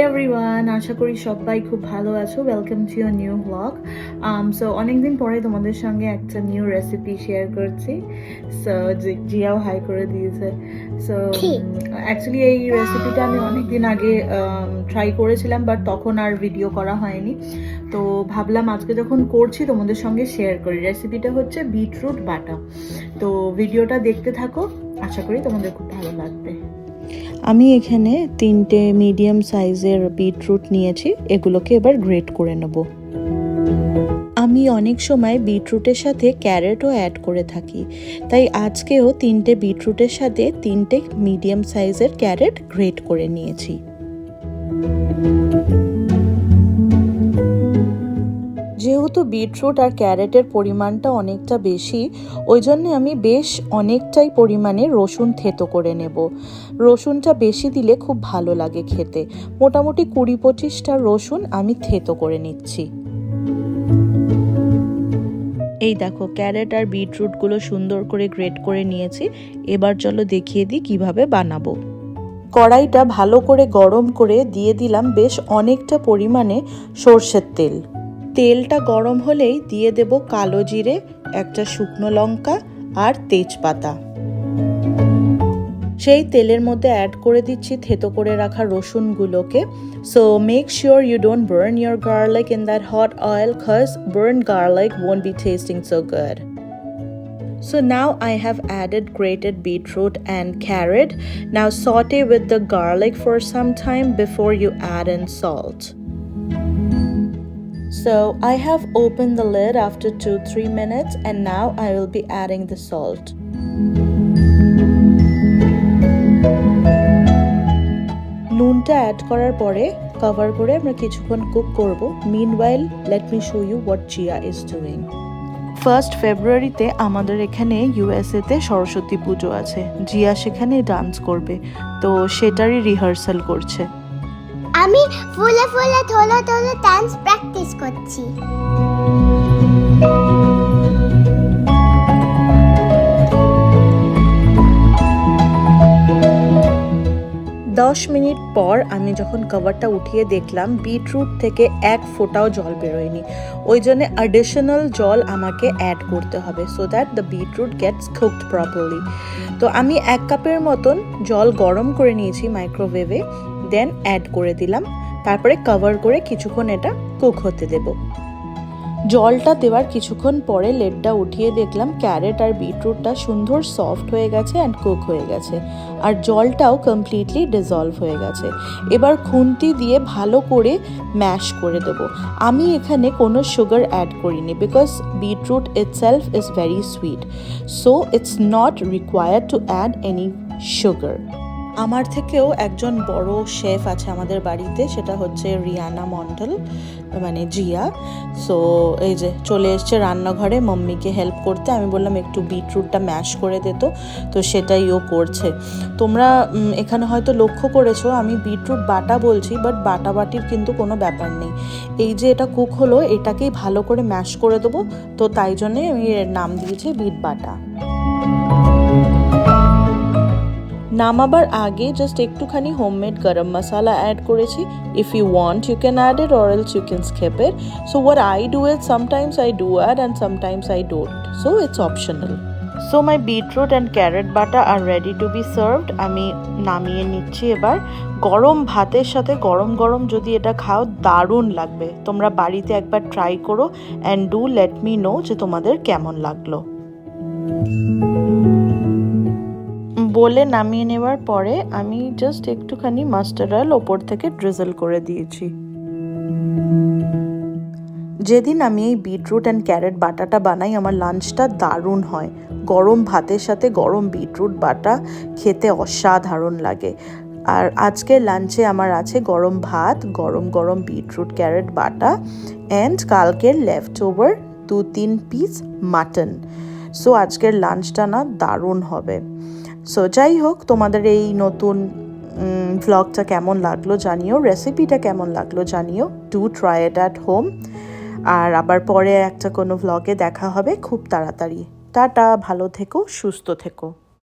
Everyone, আশা করি সবাই খুব ভালো আছো। Welcome to your new blog. So অনেকদিন পরে তোমাদের সঙ্গে একটা নিউ রেসিপি শেয়ার করছি। সো জিয়াও হাই করে দিয়েছে। সো অ্যাকচুয়ালি এই রেসিপিটা আমি অনেকদিন আগে ট্রাই করেছিলাম, বাট তখন আর ভিডিও করা হয়নি। তো ভাবলাম আজকে যখন করছি তোমাদের সঙ্গে শেয়ার করি। রেসিপিটা হচ্ছে বিটরুট বাটা। তো ভিডিওটা দেখতে থাকো, আশা করি তোমাদের খুব ভালো লাগবে। আমি এখানে 3টে মিডিয়াম সাইজের বিটরুট নিয়েছি, এগুলোকে এবার গ্রেট করে নেব। আমি অনেক সময় বিটরুটের সাথে ক্যারেটও অ্যাড করে থাকি, তাই আজকেও 3টে বিটরুটের সাথে 3টে মিডিয়াম সাইজের ক্যারেট গ্রেট করে নিয়েছি। যেহেতু বিটরুট আর ক্যারেটের পরিমাণটা অনেকটা বেশি, ওই জন্য আমি বেশ অনেকটাই পরিমাণে রসুন থেতো করে নেব। রসুনটা বেশি দিলে খুব ভালো লাগে খেতে। মোটামুটি 20-25টা রসুন আমি থেতো করে নিচ্ছি। এই দেখো, ক্যারেট আর বিটরুটগুলো সুন্দর করে গ্রেট করে নিয়েছি। এবার চলো দেখিয়ে দিই কিভাবে বানাবো। কড়াইটা ভালো করে গরম করে দিয়ে দিলাম বেশ অনেকটা পরিমাণে সর্ষের তেল। তেলটা গরম হলেই দিয়ে দেব কালো জিরে, একটা শুকনো লঙ্কা আর তেজপাতা। সেই তেলের মধ্যে অ্যাড করে দিচ্ছি থেতো করে রাখা রসুনগুলোকে। So make sure you don't burn your garlic in that hot oil, cause burned garlic won't be tasting so good. So now I have added grated beetroot and carrot. Now saute with the garlic for some time before you add in salt. So I have opened the lid after 2-3 minutes and now I will be adding the salt. নুনটা add করার পরে cover করে আমরা কিছুক্ষণ cook করব। Meanwhile, let me show you what Jia is doing. 1st ফেব্রুয়ারিতে আমাদের এখানে ইউএসএতে সরস্বতী পুজো আছে। জিয়া সেখানে ডান্স করবে, তো সেটারই রিহার্সাল করছে। আমি ফুলে ফুলে থলে থলে ডান্স প্র্যাকটিস করছি। 10 মিনিট পর আমি যখন কভারটা উঠিয়ে দেখলাম বিটরুট থেকে এক ফোঁটাও জল বেরোয়নি। ওই জন্য অ্যাডিশনাল জল আমাকে অ্যাড করতে হবে, so that the beetroot gets cooked properly. তো আমি 1 কাপের মতন জল গরম করে নিয়েছি মাইক্রোওয়েভে, দেন অ্যাড করে দিলাম। তারপরে কভার করে কিছুক্ষণ এটা কুক হতে দেব। জলটা দেওয়ার কিছুক্ষণ পরে লেডটা উঠিয়ে দেখলাম ক্যারেট আর বিটরুটটা সুন্দর সফট হয়ে গেছে অ্যান্ড কুক হয়ে গেছে, আর জলটাও কমপ্লিটলি ডিজলভ হয়ে গেছে। এবার খুন্তি দিয়ে ভালো করে ম্যাশ করে দেব। আমি এখানে কোনো সুগার অ্যাড করিনি, because beetroot itself is very sweet, so it's not required to add any sugar. আমার থেকেও একজন বড় শেফ আছে আমাদের বাড়িতে, সেটা হচ্ছে রিয়ানা মন্ডল, মানে জিয়া। সো এই যে চলে এসছে রান্নাঘরে মাম্মিকে হেল্প করতে। আমি বললাম একটু বিটরুটটা ম্যাশ করে দিত, তো সেটাই ও করছে। তোমরা এখানে হয়তো লক্ষ্য করেছো আমি বিটরুট বাটা বলছি, বাট বাটাবাটির কিন্তু কোনো ব্যাপার নেই। এই যে এটা কুক হলো, এটাকেই ভালো করে ম্যাশ করে দেবো, তো তাই জন্যে আমি এর নাম দিয়েছি বিট বাটা। নামাবার আগে জাস্ট একটুখানি হোমমেড গরম মশলা অ্যাড করেছি। If you want you can add it, or else you can skip it. So what I do it, sometimes I do add and sometimes I don't, so it's optional. So my beetroot and carrot বাটা are ready to be served. আমি নামিয়ে নিচ্ছি এবার। গরম ভাতের সাথে গরম গরম যদি এটা খাও, দারুণ লাগবে। তোমরা বাড়িতে একবার ট্রাই করো and do let me no যে তোমাদের কেমন লাগলো। বলে নামিয়ে নেওয়ার পরে আমি জাস্ট একটুখানি মাস্টার্ড অয়েল ওপর থেকে ড্রিজল করে দিয়েছি। যেদিন আমি এই বিটরুট অ্যান্ড ক্যারেট বাটাটা বানাই, আমার লাঞ্চটা দারুণ হয়। গরম ভাতের সাথে গরম বিটরুট বাটা খেতে অসাধারণ লাগে। আর আজকে লাঞ্চে আমার আছে গরম ভাত, গরম গরম বিটরুট ক্যারেট বাটা অ্যান্ড কালকের left over 2-3 piece mutton. So আজকের লাঞ্চটা না দারুণ হবে। সো যাই হোক, তোমাদের এই নতুন ভ্লগটা কেমন লাগলো জানিও, রেসিপিটা কেমন লাগলো জানিও। Do try it at home. আর আবার পরে একটা কোনো ভ্লগে দেখা হবে খুব তাড়াতাড়ি। টাটা, ভালো থেকো, সুস্থ থেকো।